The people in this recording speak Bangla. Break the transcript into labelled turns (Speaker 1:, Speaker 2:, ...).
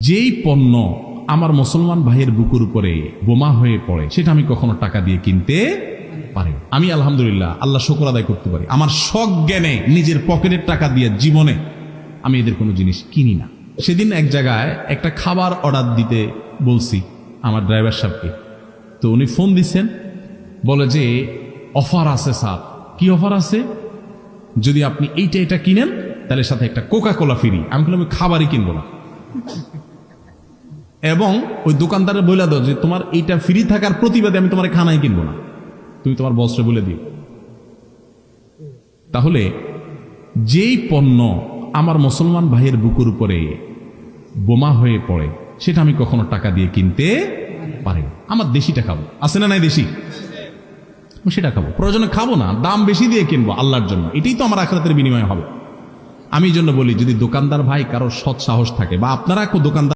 Speaker 1: যেই পণ্য আমার মুসলমান ভাইয়ের বুকের উপরে বোমা হয়ে পড়ে সেটা আমি কখনো টাকা দিয়ে কিনতে পারি না। আমি আলহামদুলিল্লাহ আল্লাহ শুকর আদায় করতে পারি, আমার সজ্ঞানে নিজের পকেটের টাকা দিয়ে জীবনে আমি এদের কোনো জিনিস কিনি না। সেদিন এক জায়গায় একটা খাবার অর্ডার দিতে বলছি আমার ড্রাইভার সাহেবকে, তো উনি ফোন দিচ্ছেন, বলে যে অফার আছে স্যার। কি অফার আছে? যদি আপনি এইটা কিনেন তাহলে সাথে একটা কোকা কোলা ফ্রি। আমি বললাম আমি খাবারই কিনবো না, এবং ওই দোকানদারে বলে দাও যে তোমার এইটা ফ্রি থাকার প্রতিবাদে আমি তোমার খানাই কিনবো না, তুমি তোমার বসরে বলে দিও। তাহলে যেই পণ্য আমার মুসলমান ভাইয়ের বুকের উপরে বোমা হয়ে পড়ে সেটা আমি কখনো টাকা দিয়ে কিনতে পারি না। আমার দেশিটা খাবো, আছে না নাই দেশি, সেটা খাবো, প্রয়োজনে খাবো না, দাম বেশি দিয়ে কিনবো আল্লাহর জন্য, এটাই তো আমার আখিরাতের বিনিময় হবে। আমি এই জন্য বলি, যদি দোকানদার ভাই কারো সৎ সাহস থাকে বা আপনারা দোকানদার